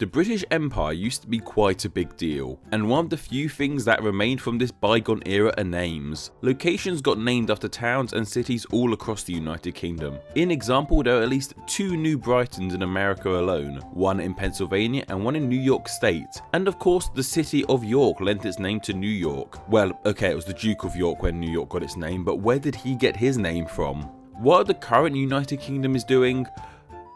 The British Empire used to be quite a big deal, and one of the few things that remained from this bygone era are names. Locations got named after towns and cities all across the United Kingdom. In example, there are at least 2 New Brightons in America alone, one in Pennsylvania and one in New York State. And of course, the city of York lent its name to New York. Well, okay, it was the Duke of York when New York got its name, but where did he get his name from? What the current United Kingdom is doing?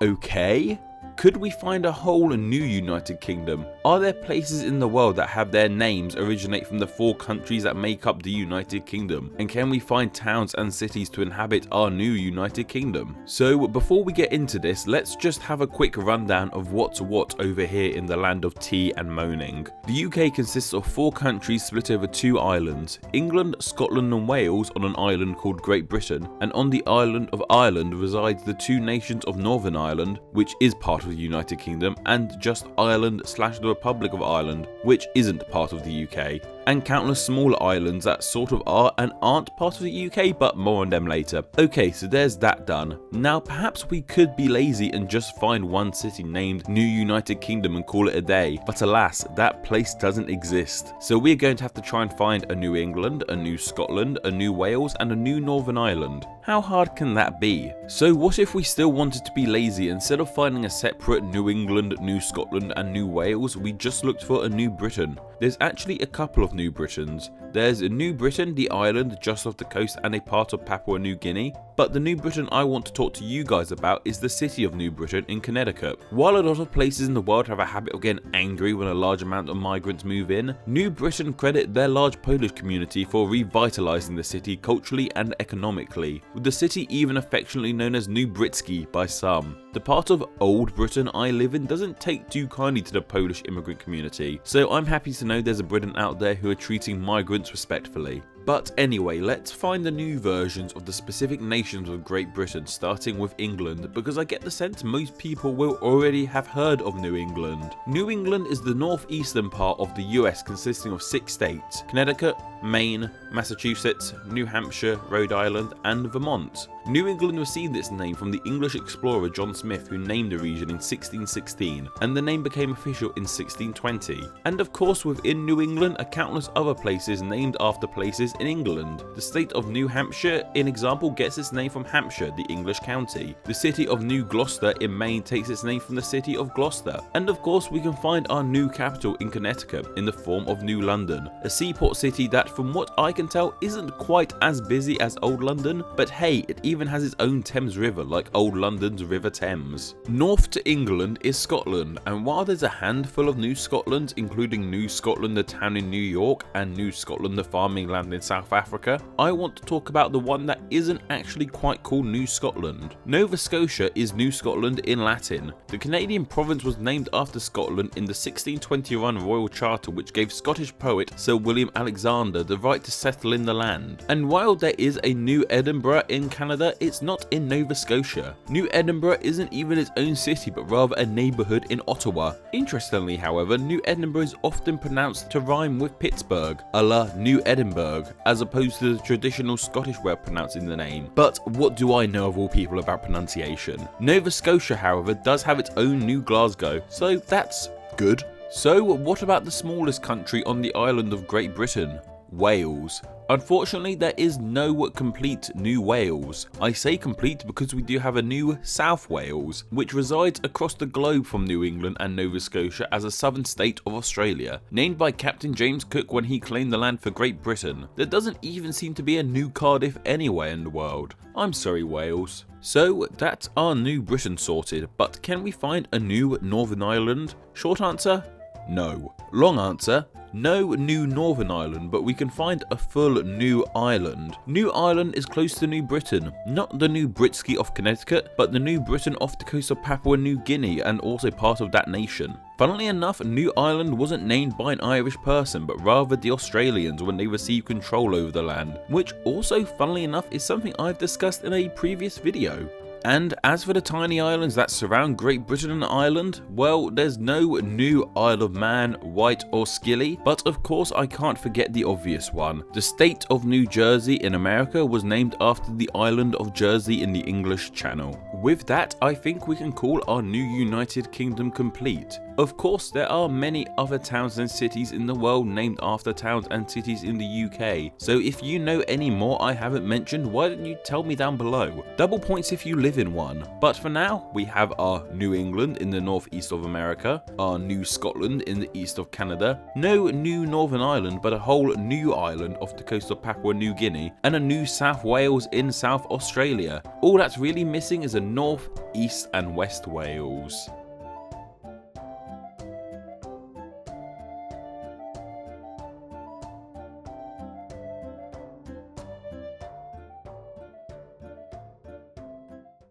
Okay. Could we find a whole new United Kingdom? Are there places in the world that have their names originate from the 4 countries that make up the United Kingdom? And can we find towns and cities to inhabit our new United Kingdom? So before we get into this, let's just have a quick rundown of what's what over here in the land of tea and moaning. The UK consists of 4 countries split over 2 islands, England, Scotland and Wales on an island called Great Britain, and on the island of Ireland resides the 2 nations of Northern Ireland, which is part of the United Kingdom, and just Ireland / the Republic of Ireland, which isn't part of the UK, and countless smaller islands that sort of are and aren't part of the UK, but more on them later. Okay, so there's that done. Now perhaps we could be lazy and just find one city named New United Kingdom and call it a day, but alas, that place doesn't exist. So we're going to have to try and find a New England, a New Scotland, a New Wales and a New Northern Ireland. How hard can that be? So what if we still wanted to be lazy? Instead of finding a separate New England, New Scotland and New Wales, we just looked for a New Britain. There's actually a couple of New Britons. There's New Britain, the island just off the coast and a part of Papua New Guinea, but the New Britain I want to talk to you guys about is the city of New Britain in Connecticut. While a lot of places in the world have a habit of getting angry when a large amount of migrants move in, New Britain credit their large Polish community for revitalising the city culturally and economically, with the city even affectionately known as New Britsky by some. The part of Old Britain I live in doesn't take too kindly to the Polish immigrant community, so I'm happy to know there's a Britain out there who are treating migrants respectfully. But anyway, let's find the new versions of the specific nations of Great Britain, starting with England, because I get the sense most people will already have heard of New England. New England is the northeastern part of the US, consisting of 6 states: Connecticut, Maine, Massachusetts, New Hampshire, Rhode Island and Vermont. New England received its name from the English explorer John Smith, who named the region in 1616, and the name became official in 1620. And of course, within New England are countless other places named after places in England. The state of New Hampshire, in example, gets its name from Hampshire, the English county. The city of New Gloucester in Maine takes its name from the city of Gloucester. And of course, we can find our new capital in Connecticut in the form of New London, a seaport city that, from what I can tell, isn't quite as busy as Old London, but hey, it even has its own Thames River like Old London's River Thames. North to England is Scotland, and while there's a handful of New Scotlands, including New Scotland the town in New York and New Scotland the farming land in South Africa, I want to talk about the one that isn't actually quite called New Scotland. Nova Scotia is New Scotland in Latin. The Canadian province was named after Scotland in the 1621 Royal Charter, which gave Scottish poet Sir William Alexander the right to settle in the land. And while there is a New Edinburgh in Canada, it's not in Nova Scotia. New Edinburgh isn't even its own city, but rather a neighbourhood in Ottawa. Interestingly, however, New Edinburgh is often pronounced to rhyme with Pittsburgh, a la New Edinburgh, as opposed to the traditional Scottish way of pronouncing the name. But what do I know of all people about pronunciation? Nova Scotia, however, does have its own New Glasgow, so that's good. So what about the smallest country on the island of Great Britain? Wales. Unfortunately, there is no complete New Wales. I say complete because we do have a new South Wales, which resides across the globe from New England and Nova Scotia as a southern state of Australia, named by Captain James Cook when he claimed the land for Great Britain. There doesn't even seem to be a new Cardiff anywhere in the world. I'm sorry, Wales. So that's our New Britain sorted, but can we find a new Northern Ireland? Short answer, no. Long answer, no new Northern Ireland, but we can find a full new island. New Ireland is close to New Britain, not the New Britsky of Connecticut, but the New Britain off the coast of Papua New Guinea and also part of that nation. Funnily enough, New Ireland wasn't named by an Irish person, but rather the Australians when they received control over the land, which also, funnily enough, is something I've discussed in a previous video. And as for the tiny islands that surround Great Britain and Ireland, well, there's no new Isle of Man, Wight or Scilly, but of course I can't forget the obvious one. The state of New Jersey in America was named after the island of Jersey in the English Channel. With that, I think we can call our new United Kingdom complete. Of course, there are many other towns and cities in the world named after towns and cities in the UK, so if you know any more I haven't mentioned, why don't you tell me down below? Double points if you live in one. But for now, we have our New England in the northeast of America, our New Scotland in the east of Canada, no new Northern Ireland but a whole new island off the coast of Papua New Guinea, and a New South Wales in South Australia. All that's really missing is a North, East and West Wales.